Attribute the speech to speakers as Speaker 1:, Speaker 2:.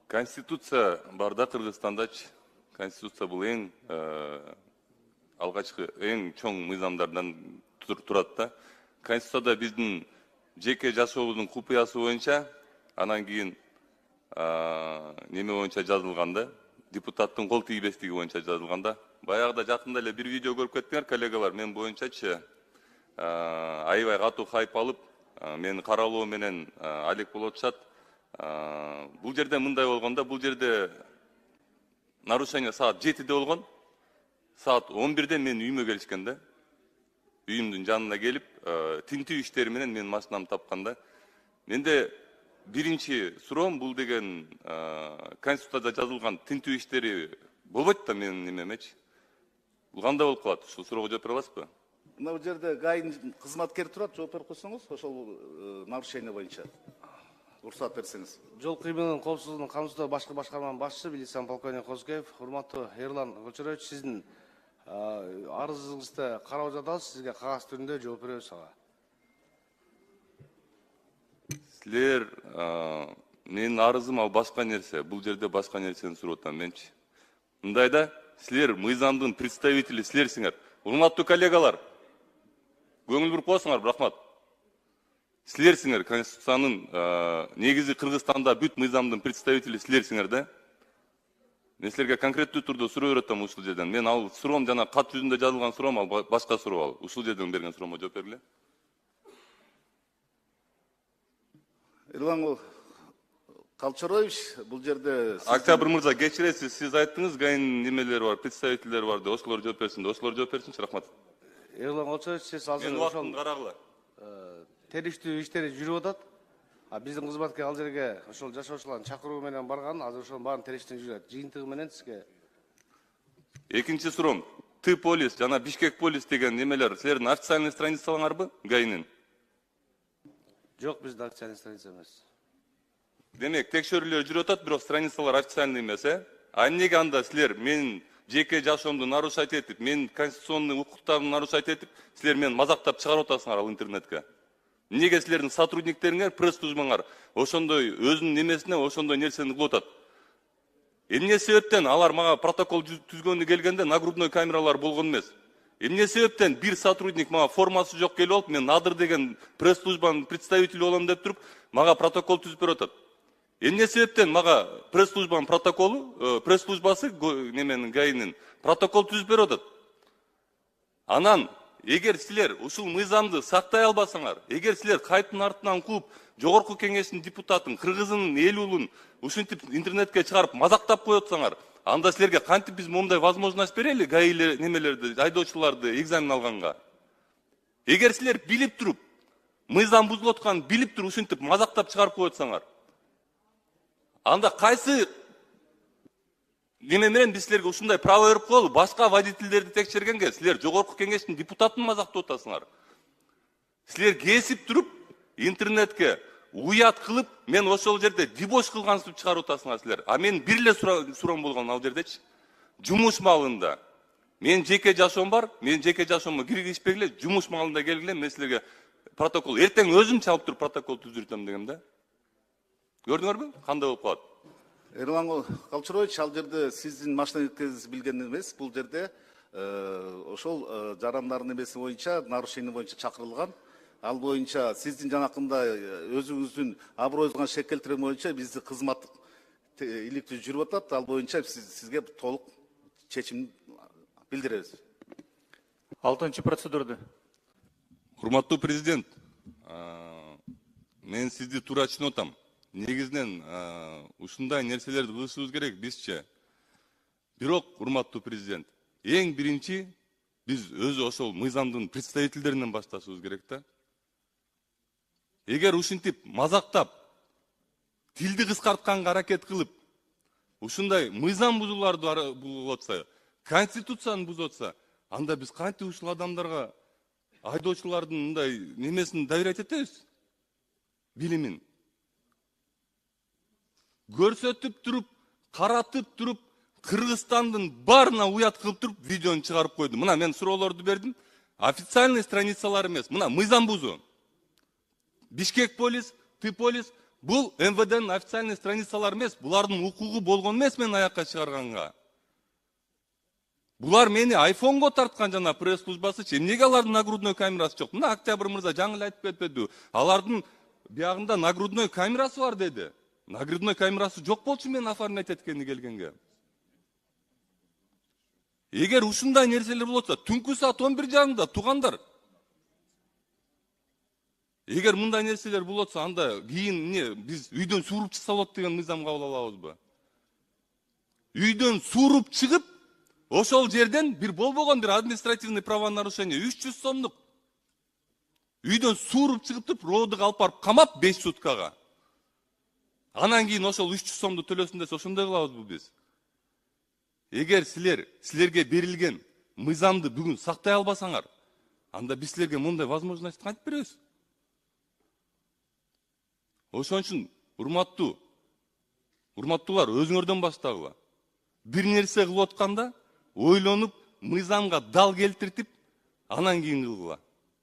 Speaker 1: Конституция барда Кыргызстандачы. Конституция бул эң алгачкы, эң чоң мыйзамдардан турат да. Конституцияда биздин жеке жашообуздун купуясы боюнча, анан кийин неме боюнча жазылганда, депутаттын кол тийбестиги боюнча жазылганда. Баягыда жакында эле бир видео көрүп кеттиңер, коллегалар, мен боюнчачы аябай катуу хайп алып, мени каралоо менен алек болуп атышат. Бул жерде мындай болгондо, бул жерде нарушение саат 7'de болгон. Saat 11'de men үйүмө келишкен да. Үйүмдүн жанына келип, тинтүү иштери менен мен машинамды тапканда. Менде биринчи суроом бул деген Конституцияда жазылган тинтүү иштери болбойт да менин немемечи. Бул кандай болуп калат? Ушул суроого жооп бере аласызбы?
Speaker 2: Мына бул жерде ГАИдин кызматкери турат, жооп берип койсоңуз, ошол нарушение боюнча. Уруксат берсеңиз.
Speaker 3: Жол кыймылынын коопсуздугун камсыздоо башкы башкарманын башчысы милиция полковник Козкеев, урматтуу Эрлан Кочороевич, сиздин арызыңызды карап жатабыз, сизге кагаз түрүндө жооп беребиз ага.
Speaker 1: Силер менин арызым ал башка нерсе, бул жерде башка нерсени сурап атам менчи. Мындайда силер мыйзамдын представители силерсиңер. Урматтуу коллегалар, көңүл буруп коесуңар, рахмат. Силерсиңер Конституциянын негизи Кыргызстанда бүт мыйзамдын представители силерсиңер да. Мен силерге конкреттүү турдо суроо беретем ушул жерден. Мен ал суроом жана кат жүзүндө жазылган суроом, ал башка суроо ал. Ушул жерден берген суроомо жооп бергиле.
Speaker 2: Эрлан Калчароевич, бул жерде
Speaker 1: Октябрь мырза, кечиресиз, сиз айттыңыз, ГАИнин немелери бар, представителдери бар деп, ошолор жооп берсин деп, ошолор жооп берсинчи, рахмат.
Speaker 3: Эрлан Кочороевич, сиз азыр
Speaker 1: Мен убактымды карагыла.
Speaker 3: териштүү иштери жүрүп атат. Биздин кызматкер ал жерге ошол жашоочулардын чакыруу менен барган, азыр ошонун баарын териштен жүрөт. Жыйынтыгы менен сизге.
Speaker 1: Экинчи суроом, Т-полис жана Бишкек полис деген немелер силердин официальный страницаларыңарбы, ГАИнин?
Speaker 3: Жок, биздин официальный страница эмес.
Speaker 1: Демек, текшерүүлөр жүрүп атат, бирок страницалар официальный эмес, А эмнеге анда силер менин жеке жашоомду нарушать этип, менин конституционный укуктарымды нарушать этип, силер мени мазактап чыгарып атасыңар ал интернетке? Эмнеге силердин сотрудниктериңер, пресс-службаңар ошондой өзүнүн немесине ошондой нерсени кылып атат? Эмне себептен алар мага протокол түзгөнү келгенде нагрудной камералар болгон эмес? Эмне себептен бир сотрудник мага формасы жок келип алып, мен Надыр деген пресс-службанын представители болом деп туруп, мага протокол түзүп берип атат? Эмне себептен мага пресс-службанын протоколу, пресс-службасы неменин ГАИнин протокол түзүп берип атат? Анан эгер силер ушул мыйзамды сактай албасаңар, эгер силер кайптын артынан кууп, жогорку кеңештин депутатын, кыргызынын эл улун ушинтип интернетке чыгарып мазактап коётсаңар, анда силерге кантип биз мондай возможность берели ГАИ немелерди, айдоочуларды экзамен алганга? Эгер силер билип туруп, мыйзам бузулуп атканын билип туруп ушинтип мазактап чыгарып коётсаңар, анда кайсы неме менен биз силерге ушундай право берип коелу? Башка водительдерди текшергенге силер жогорку кеңештин депутатын мазактап атасыңар. Силер кесип туруп интернетке уят кылып, мен ошол жерде дебош кылгансып чыгарып атасыңар силер. А мен бир эле суроом болгон ал жердечи. Жумуш маалында мен жеке жашоом бар, мен жеке жашоомо киргизишпегиле, жумуш маалында келгиле, мен силерге протокол эртең өзүм чалып туруп протокол түзүртөм дегем да. Көрдүңөрбү? Кандай болуп калат?
Speaker 2: Эрлан Калчароевич, ал жерде сиздин машинаңыз билген эмес, бул жерде ошол жарандардын эмеси боюнча, нарушение боюнча чакырылган. Ал боюнча сиздин жанакында өзүңүздүн аброюңузга шек келтирген боюнча бизди кызмат иликтүү жүрүп атат. Ал боюнча сизге толук чечим билдиребиз.
Speaker 4: 6-чы процедурада.
Speaker 1: Урматтуу президент, мен сизди туура түшүнүп атам. Негизинен ушундай нерселерди кылышыбыз керек бизче. Бирок, урматтуу президент, эң биринчи биз өзү ошол мыйзамдын представительдеринен башташыбыз керек да. Эгер ушинтип мазактап, тилди кыскартканга аракет кылып, ушундай мыйзам бузууларды булуп атса, конституцияны бузуп атса, анда биз кантип ушул адамдарга айдоочулардын мындай немесин доверять этебиз? Билимин көрсөтүп туруп, каратып туруп, Кыргызстандын баарына уят кылып туруп, видеону чыгарып койду. Мына мен суроолорду бердим. Официальный страницалар эмес. Мына мыйзам бузуу. Бишкек полис, Т-полис, Бул МВДнын официальный страницалары эмес, булардын укугу болгон эмес мен аякка чыгарганга. Булар мени айфонго тарткан жана пресс-службасычы. Эмнеге алардын нагрудной камерасы жок? Мына Октябрь мырза жаңы эле айтып кетпеди? Алардын биягында нагрудной камерасы бар деди. Нагрудной камерасы жок болчу мен оформлять эткени келгенге. Эгер ушундай нерселер болсо, түнкү саат 11:30 туугандар. Эгер мындай нерселер болсо, анда кийин эмне биз үйдөн сууруп чыкса болот деген мыйзам кабыл алабызбы? Үйдөн сууруп чыгып, ошол жерден бир болбогон бир административный правонарушение 300 сомдук. Үйдөн сууруп чыгып туруп, роодуга алып барып камап 5 суткага. Анан кийин ошол 300 сомду төлөсүн десе, ошондой кылабызбы биз? Эгер силерге берилген мыйзамды бүгүн сактай албасаңар, анда биз силерге мындай возможность кантип беребиз? Ошон үчүн урматтуулар, өзүңөрдөн баштагыла. Бир нерсе кылып атканда ойлонуп, мыйзамга дал келтиртип, анан кийин кылгыла.